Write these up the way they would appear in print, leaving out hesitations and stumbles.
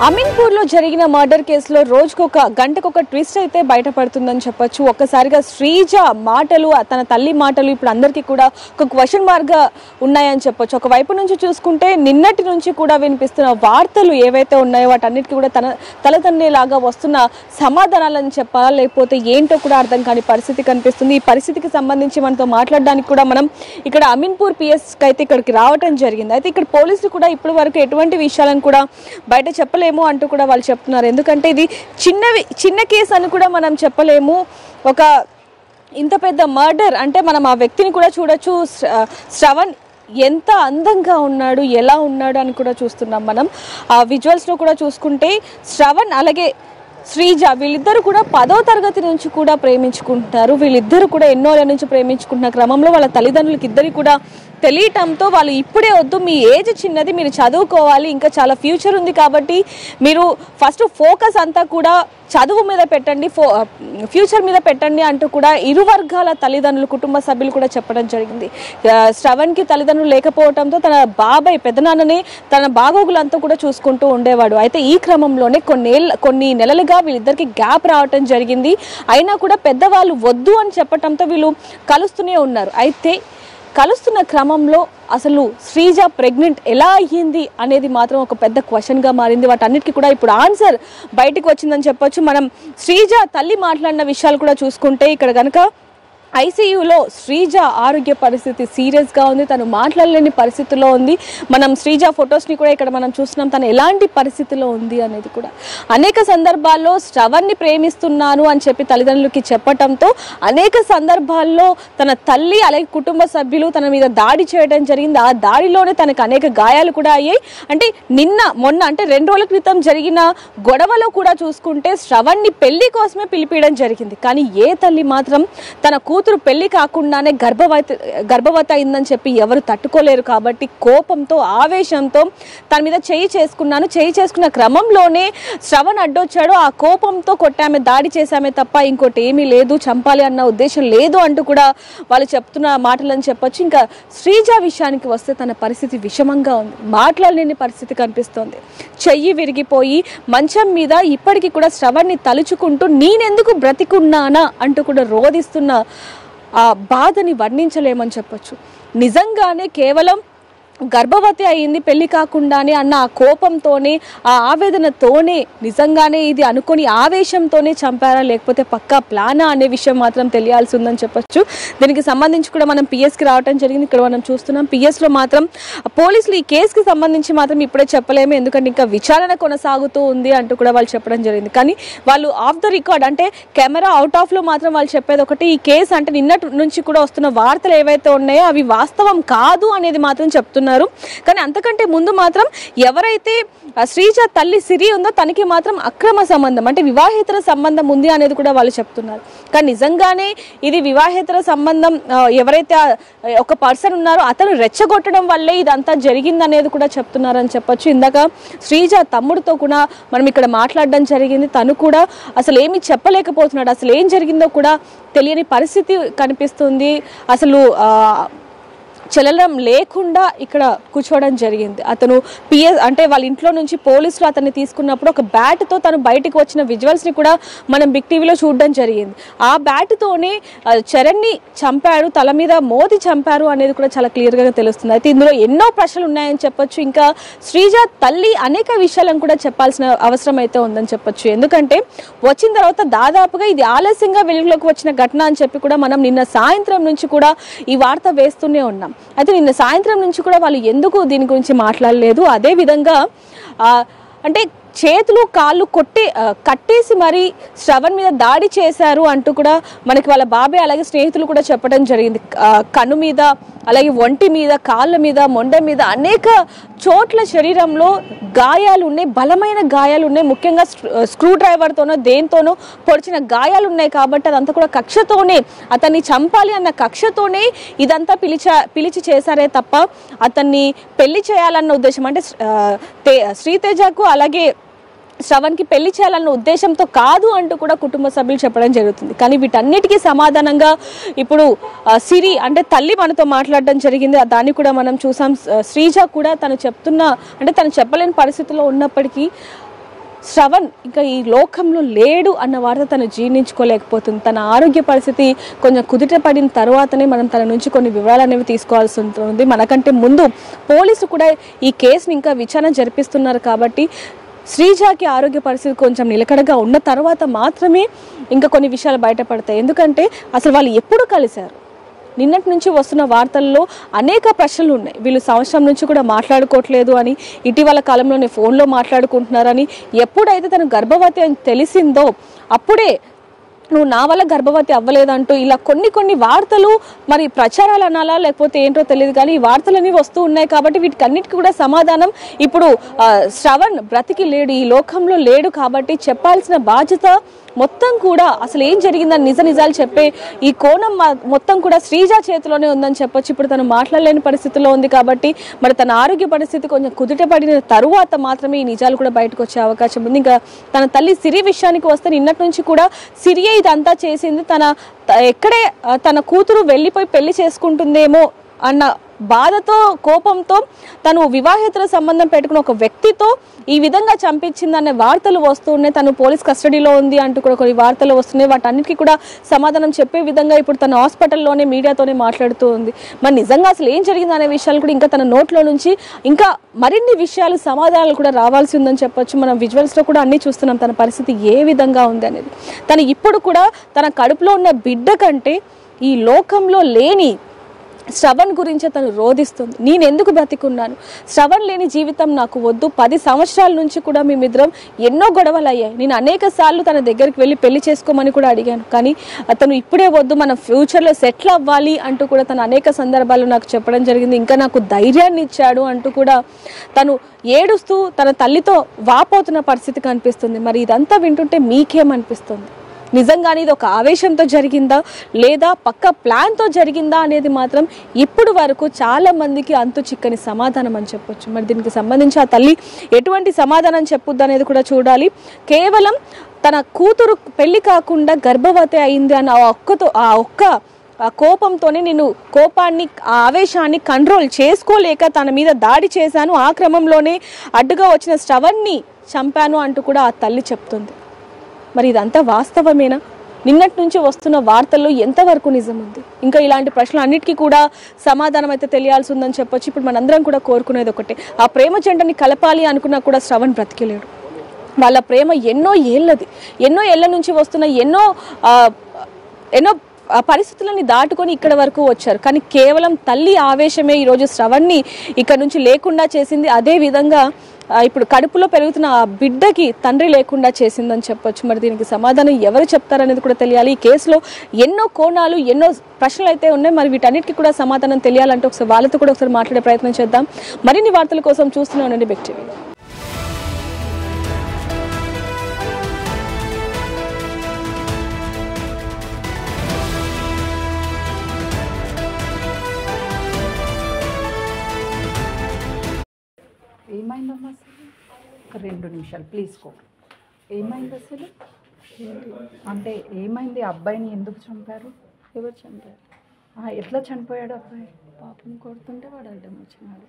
అమీన్పూర్ లో జరిగిన మర్డర్ కేసులో రోజుకొక గంటకొక ట్విస్ట్ అయితే బయటపడుతుందని చెప్పొచ్చు. ఒక్కసారిగా శ్రీజ మాటలు, తన తల్లి మాటలు ఇప్పుడు అందరికీ కూడా ఒక క్వశ్చన్ మార్క్ గా ఉన్నాయని చెప్పొచ్చు. ఒక వైపు నుంచి చూసుకుంటే నిన్నటి నుంచి కూడా వినిపిస్తున్న వార్తలు ఏవైతే ఉన్నాయో వాటన్నిటికీ కూడా తలతన్నేలాగా వస్తున్న సమాధానాలని చెప్పాలా, లేకపోతే ఏంటో కూడా అర్థం కాని పరిస్థితి కనిపిస్తుంది. ఈ పరిస్థితికి సంబంధించి మనతో మాట్లాడడానికి కూడా మనం ఇక్కడ అమీన్పూర్ పిఎస్కి అయితే ఇక్కడికి రావడం జరిగింది. అయితే ఇక్కడ పోలీసులు కూడా ఇప్పటి వరకు ఎటువంటి విషయాలను కూడా బయట చెప్పలేము అంటూ కూడా వాళ్ళు చెప్తున్నారు. ఎందుకంటే ఇది చిన్న కేసు అని కూడా మనం చెప్పలేము. ఒక ఇంత పెద్ద మర్డర్ అంటే మనం ఆ వ్యక్తిని కూడా చూడొచ్చు. శ్రవణ్ ఎంత అందంగా ఉన్నాడు, ఎలా ఉన్నాడు అని కూడా చూస్తున్నాం మనం. ఆ విజువల్స్లో కూడా చూసుకుంటే శ్రవణ్ అలాగే శ్రీజ వీళ్ళిద్దరు కూడా 10వ తరగతి నుంచి కూడా ప్రేమించుకుంటున్నారు. వీళ్ళిద్దరు కూడా ఎన్నో ఏళ్ళ నుంచి ప్రేమించుకుంటున్న క్రమంలో వాళ్ళ తల్లిదండ్రులకి ఇద్దరికి కూడా తెలియటంతో వాళ్ళు ఇప్పుడే వద్దు, మీ ఏజ్ చిన్నది, మీరు చదువుకోవాలి, ఇంకా చాలా ఫ్యూచర్ ఉంది కాబట్టి మీరు ఫస్ట్ ఫోకస్ అంతా కూడా చదువు మీద పెట్టండి, ఫ్యూచర్ మీద పెట్టండి అంటూ కూడా ఇరు వర్గాల తల్లిదండ్రులు, కుటుంబ సభ్యులు కూడా చెప్పడం జరిగింది. శ్రవణ్కి తల్లిదండ్రులు లేకపోవడంతో తన బాబాయ్ పెద్దనాన్ననే తన బాగోగులంతా కూడా చూసుకుంటూ ఉండేవాడు. అయితే ఈ క్రమంలోనే కొన్ని నెలలుగా వీళ్ళిద్దరికి గ్యాప్ రావటం జరిగింది. అయినా కూడా పెద్దవాళ్ళు వద్దు అని చెప్పడంతో వీళ్ళు కలుస్తూనే ఉన్నారు. అయితే కలుస్తున్న క్రమంలో అసలు శ్రీజ ప్రెగ్నెంట్ ఎలా అయ్యింది అనేది మాత్రం ఒక పెద్ద క్వశ్చన్గా మారింది. వాటన్నిటికీ కూడా ఇప్పుడు ఆన్సర్ బయటకు వచ్చిందని చెప్పొచ్చు. మనం శ్రీజ తల్లి మాట్లాడిన విషయాలు కూడా చూసుకుంటే ఇక్కడ కనుక ఐసీయూలో శ్రీజ ఆరోగ్య పరిస్థితి సీరియస్గా ఉంది, తను మాట్లాడలేని పరిస్థితిలో ఉంది. మనం శ్రీజ ఫొటోస్ని కూడా ఇక్కడ మనం చూస్తున్నాం, తను ఎలాంటి పరిస్థితిలో ఉంది అనేది కూడా. అనేక సందర్భాల్లో శ్రవణ్ని ప్రేమిస్తున్నాను అని చెప్పి తల్లిదండ్రులకి చెప్పటంతో అనేక సందర్భాల్లో తన తల్లి అలాగే కుటుంబ సభ్యులు తన మీద దాడి చేయడం జరిగింది. ఆ దాడిలోనే తనకు అనేక గాయాలు కూడా అయ్యాయి. అంటే మొన్న అంటే 2 రోజుల క్రితం జరిగిన గొడవలో కూడా చూసుకుంటే శ్రవణ్ని పెళ్లి కోసమే పిలిపించడం జరిగింది. కానీ ఏ తల్లి మాత్రం తన కూతురు పెళ్లి కాకుండానే గర్భవతి అయిందని చెప్పి ఎవరు తట్టుకోలేరు. కాబట్టి కోపంతో, ఆవేశంతో తన మీద చేయి చేసుకున్న క్రమంలోనే శ్రవణ్ అడ్డొచ్చాడు. ఆ కోపంతో కొట్టామే, దాడి చేశామే తప్ప ఇంకోటి ఏమీ లేదు, చంపాలి అన్న ఉద్దేశం లేదు అంటూ కూడా వాళ్ళు చెప్తున్న మాటలని చెప్పొచ్చు. ఇంకా శ్రీజ విషయానికి వస్తే తన పరిస్థితి విషమంగా ఉంది, మాట్లాడలేని పరిస్థితి కనిపిస్తోంది. చెయ్యి విరిగిపోయి మంచం మీద ఇప్పటికీ కూడా శ్రవణ్ని తలుచుకుంటూ నేనెందుకు బ్రతికున్నానా అంటూ కూడా రోధిస్తున్న ఆ బాధని వర్ణించలేమని చెప్పొచ్చు. నిజంగానే కేవలం గర్భవతి అయింది పెళ్లి కాకుండానే అన్న ఆ కోపంతోనే, ఆ ఆవేదనతోనే, నిజంగానే ఇది అనుకొని ఆవేశంతోనే చంపారా లేకపోతే పక్కా ప్లానా అనే విషయం మాత్రం తెలియాల్సి ఉందని చెప్పొచ్చు. దీనికి సంబంధించి కూడా మనం పిఎస్కి రావడం జరిగింది. ఇక్కడ మనం చూస్తున్నాం పిఎస్లో మాత్రం పోలీసులు ఈ కేసుకి సంబంధించి మాత్రం ఇప్పుడే చెప్పలేము, ఎందుకంటే ఇంకా విచారణ కొనసాగుతూ ఉంది అంటూ కూడా వాళ్ళు చెప్పడం జరిగింది. కానీ వాళ్ళు ఆఫ్ ద రికార్డ్ అంటే కెమెరా అవుట్ ఆఫ్లో మాత్రం వాళ్ళు చెప్పేది ఒకటి, ఈ కేసు అంటే నిన్నటి నుంచి కూడా వస్తున్న వార్తలు ఏవైతే ఉన్నాయో అవి వాస్తవం కాదు అనేది మాత్రం చెప్తున్నారు. కానీ అంతకంటే ముందు మాత్రం ఎవరైతే శ్రీజ తల్లి సిరి ఉందో తనకి మాత్రం అక్రమ సంబంధం అంటే వివాహేతర సంబంధం ఉంది అనేది కూడా వాళ్ళు చెప్తున్నారు. కానీ నిజంగానే ఇది వివాహేతర సంబంధం, ఎవరైతే ఒక పర్సన్ ఉన్నారో అతను రెచ్చగొట్టడం వల్లే ఇదంతా జరిగిందనేది కూడా చెప్తున్నారని చెప్పొచ్చు. ఇందాక శ్రీజ తమ్ముడితో కూడా మనం ఇక్కడ మాట్లాడడం జరిగింది. తను కూడా అసలు ఏమీ చెప్పలేకపోతున్నాడు, అసలు ఏం జరిగిందో కూడా తెలియని పరిస్థితి కనిపిస్తుంది. అసలు చలనం లేకుండా ఇక్కడ కూర్చోవడం జరిగింది. అతను పిఎస్ అంటే వాళ్ళ ఇంట్లో నుంచి పోలీసులు అతన్ని తీసుకున్నప్పుడు ఒక బ్యాట్తో తను బయటకు వచ్చిన విజువల్స్ని కూడా మనం బిగ్ టీవీలో చూడడం జరిగింది. ఆ బ్యాట్తోనే చరణ్ని చంపారు, తల మీద మోది చంపారు అనేది కూడా చాలా క్లియర్గా తెలుస్తుంది. అయితే ఇందులో ఎన్నో ప్రశ్నలు ఉన్నాయని చెప్పొచ్చు. ఇంకా శ్రీజ తల్లి అనేక విషయాలను కూడా చెప్పాల్సిన అవసరం అయితే ఉందని చెప్పొచ్చు. ఎందుకంటే వచ్చిన తర్వాత దాదాపుగా ఇది ఆలస్యంగా వెలుగులోకి వచ్చిన ఘటన అని చెప్పి కూడా మనం నిన్న సాయంత్రం నుంచి కూడా ఈ వార్త వేస్తూనే ఉన్నాం. అయితే నిన్న సాయంత్రం నుంచి కూడా వాళ్ళు ఎందుకు దీని గురించి మాట్లాడలేదు, అదేవిధంగా అంటే చేతులు కాళ్ళు కట్టేసి మరి శ్రవణ్ మీద దాడి చేశారు అంటూ కూడా మనకి వాళ్ళ బాబాయ్ అలాగే స్నేహితులు కూడా చెప్పడం జరిగింది. కన్ను మీద అలాగే ఒంటి మీద, కాళ్ళ మీద, మొండ మీద అనేక చోట్ల శరీరంలో గాయాలు ఉన్నాయి, బలమైన గాయాలు ఉన్నాయి. ముఖ్యంగా స్క్రూ డ్రైవర్తోనో దేంతోనో పొడిచిన గాయాలు ఉన్నాయి. కాబట్టి అదంతా కూడా కక్షతోనే, అతన్ని చంపాలి అన్న కక్షతోనే ఇదంతా పిలిచి చేశారే తప్ప అతన్ని పెళ్లి చేయాలన్న ఉద్దేశం అంటే శ్రీతేజకు అలాగే శ్రవణ్కి పెళ్లి చేయాలన్న ఉద్దేశంతో కాదు అంటూ కూడా కుటుంబ సభ్యులు చెప్పడం జరుగుతుంది. కానీ వీటన్నిటికీ సమాధానంగా ఇప్పుడు సిరి అంటే తల్లి మనతో మాట్లాడడం జరిగింది. దాన్ని కూడా మనం చూసాం. శ్రీజ కూడా తను చెప్పలేని పరిస్థితిలో ఉన్నప్పటికీ శ్రవణ్ ఇంకా ఈ లోకంలో లేడు అన్న వార్త తను జీర్ణించుకోలేకపోతుంది. తన ఆరోగ్య పరిస్థితి కొంచెం కుదుట పడిన తర్వాతనే మనం తన నుంచి కొన్ని వివరాలు అనేవి తీసుకోవాల్సి ఉంటుంది. మనకంటే ముందు పోలీసు కూడా ఈ కేసుని ఇంకా విచారణ జరిపిస్తున్నారు కాబట్టి శ్రీజాకి ఆరోగ్య పరిస్థితి కొంచెం నిలకడగా ఉన్న తర్వాత మాత్రమే ఇంకా కొన్ని విషయాలు బయటపడతాయి. ఎందుకంటే అసలు వాళ్ళు ఎప్పుడు కలిశారు? నిన్నటి నుంచి వస్తున్న వార్తల్లో అనేక ప్రశ్నలు ఉన్నాయి. వీళ్ళు సంవత్సరం నుంచి కూడా మాట్లాడుకోవట్లేదు అని, ఇటీవల కాలంలోనే ఫోన్లో మాట్లాడుకుంటున్నారని, ఎప్పుడైతే తను గర్భవతి అని తెలిసిందో అప్పుడే నువ్వు నా వల్ల గర్భవతి అవ్వలేదంటూ ఇలా కొన్ని వార్తలు, మరి ప్రచారాలు అనాలా లేకపోతే ఏంటో తెలియదు కానీ ఈ వార్తలన్నీ వస్తూ ఉన్నాయి. కాబట్టి వీటికన్నిటికీ కూడా సమాధానం ఇప్పుడు శ్రవణ్ బ్రతికి లేడు, ఈ లోకంలో లేడు కాబట్టి చెప్పాల్సిన బాధ్యత మొత్తం కూడా అసలు ఏం జరిగిందని నిజాలు చెప్పే ఈ కోణం మొత్తం కూడా శ్రీజ చేతిలోనే ఉందని చెప్పొచ్చు. ఇప్పుడు తను మాట్లాడలేని పరిస్థితిలో ఉంది కాబట్టి మరి తన ఆరోగ్య పరిస్థితి కొంచెం కుదుట పడిన తరువాత మాత్రమే ఈ నిజాలు కూడా బయటకు వచ్చే అవకాశం ఉంది. ఇంకా తన తల్లి సిరి విషయానికి వస్తే నిన్నటి నుంచి కూడా సిరియే ఇదంతా చేసింది, ఎక్కడే తన కూతురు వెళ్ళిపోయి పెళ్లి చేసుకుంటుందేమో అన్న బాధతో కోపంతో తను వివాహేతర సంబంధం పెట్టుకున్న ఒక వ్యక్తితో ఈ విధంగా చంపించిందనే వార్తలు వస్తున్నాయి. తను పోలీస్ కస్టడీలో ఉంది అంటూ కూడా కొన్ని వార్తలు వస్తున్నాయి. వాటన్నిటికీ కూడా సమాధానం చెప్పే విధంగా ఇప్పుడు తన హాస్పిటల్లోనే మీడియాతోనే మాట్లాడుతూ ఉంది. మరి నిజంగా అసలు ఏం జరిగింది అనే విషయాలు కూడా ఇంకా తన నోట్లో నుంచి ఇంకా మరిన్ని విషయాలు సమాధానాలు కూడా రావాల్సి ఉందని చెప్పొచ్చు. మనం విజువల్స్లో కూడా అన్నీ చూస్తున్నాం తన పరిస్థితి ఏ విధంగా ఉంది అనేది. తను ఇప్పుడు కూడా తన కడుపులో ఉన్న బిడ్డ కంటే ఈ లోకంలో లేని శ్రవణ్ గురించి తను రోధిస్తుంది. నేను ఎందుకు బ్రతికున్నాను, శ్రవణ్ లేని జీవితం నాకు వద్దు. 10 సంవత్సరాల నుంచి కూడా మేమిద్దరం ఎన్నో గొడవలు అయ్యాయి. నేను అనేక సార్లు తన దగ్గరికి వెళ్ళి పెళ్లి చేసుకోమని కూడా అడిగాను, కానీ అతను ఇప్పుడే వద్దు, మన ఫ్యూచర్లో సెటిల్ అవ్వాలి అంటూ కూడా తను అనేక సందర్భాల్లో నాకు చెప్పడం జరిగింది. ఇంకా నాకు ధైర్యాన్ని ఇచ్చాడు అంటూ కూడా తను ఏడుస్తూ తన తల్లితో వాపోతున్న పరిస్థితి కనిపిస్తుంది. మరి ఇదంతా వింటుంటే మీకేమనిపిస్తుంది? నిజంగానే ఇది ఒక ఆవేశంతో జరిగిందా లేదా పక్క ప్లాన్తో జరిగిందా అనేది మాత్రం ఇప్పుడు వరకు చాలా మందికి అంతు చిక్కని సమాధానం అని చెప్పొచ్చు. మరి దీనికి సంబంధించి ఆ తల్లి ఎటువంటి సమాధానం చెప్పుద్ది అనేది కూడా చూడాలి. కేవలం తన కూతురు పెళ్లి కాకుండా గర్భవతి అయింది అన్న ఆ ఒక్క కోపంతోనే నేను కోపాన్ని, ఆ ఆవేశాన్ని కంట్రోల్ చేసుకోలేక తన మీద దాడి చేశాను, ఆ క్రమంలోనే అడ్డుగా వచ్చిన శ్రవణ్ని చంపాను అంటూ కూడా ఆ తల్లి చెప్తుంది. మరి ఇదంతా వాస్తవమేనా? నిన్నటి నుంచి వస్తున్న వార్తల్లో ఎంతవరకు నిజం ఉంది? ఇంకా ఇలాంటి ప్రశ్నలు అన్నిటికీ కూడా సమాధానం అయితే తెలియాల్సి ఉందని చెప్పొచ్చు. ఇప్పుడు మనందరం కూడా కోరుకునేది ఒకటే, ఆ ప్రేమ జంటని కలపాలి అనుకున్నా కూడా శ్రవణ్ బ్రతికిలేడు. వాళ్ళ ప్రేమ ఎన్నో ఏళ్ల నుంచి వస్తున్న ఎన్నో పరిస్థితులని దాటుకొని ఇక్కడ వరకు వచ్చారు. కానీ కేవలం తల్లి ఆవేశమే ఈరోజు శ్రవణ్ని ఇక్కడ నుంచి లేకుండా చేసింది. అదే విధంగా ఇప్పుడు కడుపులో పెరుగుతున్న ఆ బిడ్డకి తండ్రి లేకుండా చేసిందని చెప్పొచ్చు. మరి దీనికి సమాధానం ఎవరు చెప్తారనేది కూడా తెలియాలి. ఈ కేసులో ఎన్నో కోణాలు, ఎన్నో ప్రశ్నలు అయితే ఉన్నాయి. మరి వీటన్నిటికీ కూడా సమాధానం తెలియాలంటే ఒకసారి వాళ్ళతో కూడా ఒకసారి మాట్లాడే ప్రయత్నం చేద్దాం. మరిన్ని వార్తల కోసం చూస్తూనే ఉండండి బిగ్ టీవీ. ఏమైందమ్మా అసలు? ఒక 2 నిమిషాలు ప్లీజ్ కో. ఏమైంది అసలు? అంటే ఏమైంది? అబ్బాయిని ఎందుకు చంపారు? ఎవరు చంపారు? ఎట్లా చనిపోయాడు అబ్బాయి? పాపను కొడుతుంటే వాడు అడ్డం వచ్చినాడు.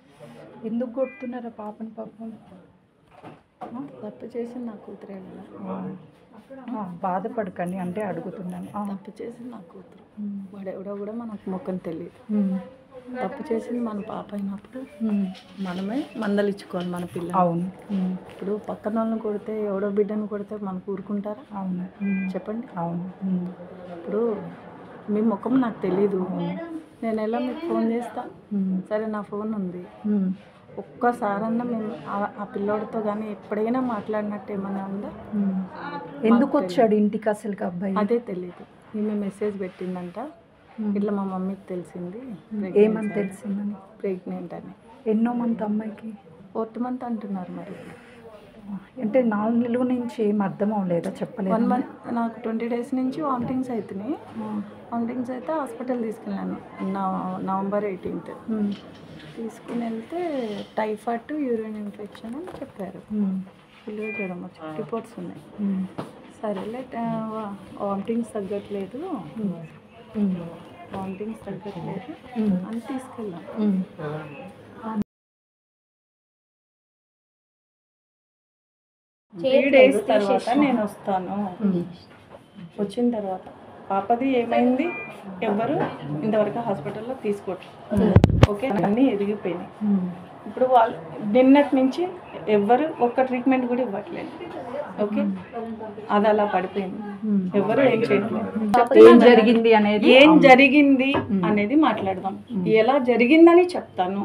ఎందుకు కొడుతున్నారు పాపని? పాపం తప్పు చేసి నా కూతురే కదా. బాధపడకండి, అంటే అడుగుతున్నాను. తప్పు చేసింది నా కూతురు. వాడు ఎవడో కూడా మనకు మొక్కని తెలియదు. తప్పు చేసింది మన పాప అయినప్పుడు మనమే మందలిచ్చుకోవాలి మన పిల్లలు. అవును. ఇప్పుడు పక్కన వాళ్ళని కొడితే, ఎవడో బిడ్డను కొడితే మనకు ఊరుకుంటారా? అవును, చెప్పండి. అవును. ఇప్పుడు మీ ముఖం నాకు తెలీదు, నేను ఎలా మీకు ఫోన్ చేస్తా? సరే, నా ఫోన్ ఉంది. ఒక్కసారన్నా మేము ఆ పిల్లోడితో కానీ ఎప్పుడైనా మాట్లాడినట్టు ఏమన్నా ఉందా? ఎందుకు వచ్చాడు ఇంటికి అసలు అబ్బాయి? అదే తెలీదు. ఈమె మెసేజ్ పెట్టిందంట, ఇట్లా మా మమ్మీకి తెలిసింది. ఏమని తెలిసిందని? ప్రెగ్నెంట్ అని. ఎన్నో మంత్ అమ్మాయికి? 4th మంత్ అంటున్నారు. మరి అంటే 4 నెలల నుంచి ఏం అర్థం అవ్వలేదా? చెప్పలేదు. 1 మంత్. నాకు 20 days నుంచి వామిటింగ్స్ అవుతున్నాయి. వామిటింగ్స్ అయితే హాస్పిటల్ తీసుకెళ్ళాను నవంబర్ 18th. తీసుకుని వెళ్తే టైఫాయిడ్, యూరిన్ ఇన్ఫెక్షన్ అని చెప్పారు. ఫుల్గా జ్వరం వచ్చి రిపోర్ట్స్ ఉన్నాయి. సరేలే, వామిటింగ్స్ తగ్గట్లేదు అని తీసుకెళ్ళాం. 3 days తర్వాత నేను వస్తాను. వచ్చిన తర్వాత పాపది ఏమైంది ఎవరు ఇంతవరకు హాస్పిటల్లో తీసుకోవట్లేదు. ఓకే, అన్నీ ఎదిగిపోయినాయి. ఇప్పుడు వాళ్ళు నిన్నటి నుంచి ఎవ్వరు ఒక్క ట్రీట్మెంట్ కూడా ఇవ్వట్లేదు. ఓకే, అది అలా పడిపోయింది. ఎవరు ఏం చేయట్లేదు. ఏం జరిగింది అనేది అనేది మాట్లాడదాం. ఎలా జరిగిందని చెప్తాను.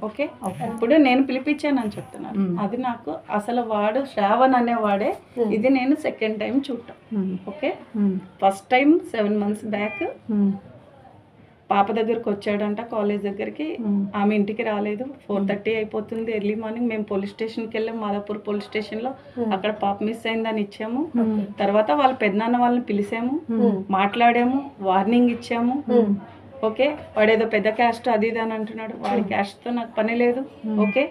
ఓకే, ఇప్పుడు నేను పిలిపించానని చెప్తున్నాను. అది నాకు అసలు వాడు శ్రావణ్ అనేవాడే. ఇది నేను సెకండ్ టైం చూడటం. Okay, first time 7 months back పాప దగ్గరకు వచ్చాడంట, కాలేజ్ దగ్గరికి. ఆమె ఇంటికి రాలేదు. 4:30 అయిపోతుంది, ఎర్లీ మార్నింగ్. మేము పోలీస్ స్టేషన్కి వెళ్ళాం, మాదాపూర్ పోలీస్ స్టేషన్లో. అక్కడ పాప మిస్ అయిందని ఇచ్చాము. తర్వాత వాళ్ళ పెద్దనాన్న వాళ్ళని పిలిచాము, మాట్లాడాము, వార్నింగ్ ఇచ్చాము. ఓకే, వాడేదో పెద్ద క్యాస్ట్ అది ఇది అని అంటున్నాడు. వాడి క్యాస్ట్తో నాకు పని లేదు. ఓకే,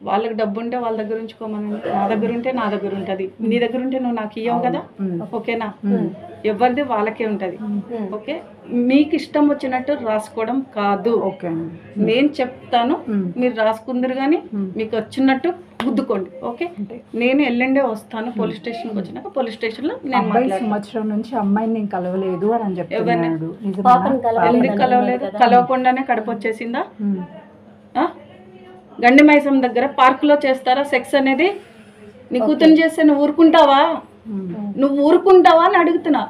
వాళ్ళకి డబ్బు ఉంటే వాళ్ళ దగ్గర ఉంచుకోమనండి, నా దగ్గర ఉంటే నా దగ్గర ఉంటుంది. నీ దగ్గర ఉంటే నువ్వు నాకు ఇవ్వవు కదా. ఓకేనా, ఎవరిది వాళ్ళకే ఉంటుంది. ఓకే, మీకు ఇష్టం వచ్చినట్టు రాసుకోవడం కాదు. ఓకే, నేను చెప్తాను, మీరు రాసుకుందరు కానీ మీకు వచ్చినట్టు గుద్దుకోండి. ఓకే, నేను ఎల్లుండే వస్తాను. పోలీస్ స్టేషన్కి వచ్చినాక పోలీస్ స్టేషన్లో నేను సంవత్సరం నుంచి అమ్మాయిని నేను కలవలేదు అని ఎవరిని చెప్తున్నాడు. ఎందుకు కలవలేదు? కలవకుండానే కడుపు వచ్చేసిందా? గండి మైసం దగ్గర పార్కులో చేస్తారా సెక్స్ అనేది? నీ కూతురు చేస్తే నువ్వు ఊరుకుంటావా? నువ్వు ఊరుకుంటావా అని అడుగుతున్నా.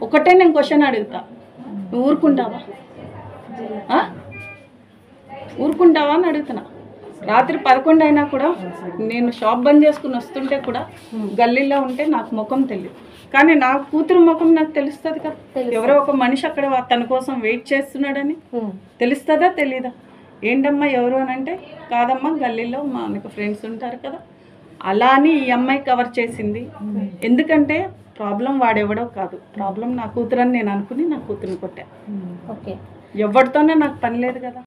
ఒకటే నేను క్వశ్చన్ అడుగుతా, నువ్వు ఊరుకుంటావా? ఊరుకుంటావా అని అడుగుతున్నా. రాత్రి 11 అయినా కూడా నేను షాప్ బంద్ చేసుకుని వస్తుంటే కూడా గల్లీలో ఉంటే నాకు ముఖం తెలియదు, కానీ నా కూతురు ముఖం నాకు తెలుస్తుంది కదా. ఎవరో ఒక మనిషి అక్కడ తన కోసం వెయిట్ చేస్తున్నాడని తెలుస్తుందా తెలీదా? ఏంటమ్మా ఎవరు అని అంటే, కాదమ్మా గల్లీలో మనకు ఫ్రెండ్స్ ఉంటారు కదా. అలా అని ఈ అమ్మాయి కవర్ చేసింది. ఎందుకంటే ప్రాబ్లం వాడెవడో కాదు, ప్రాబ్లం నా కూతురు అని నేను అనుకుని నా కూతురుని కొట్టా. ఎవరితోనే నాకు పని లేదు కదా.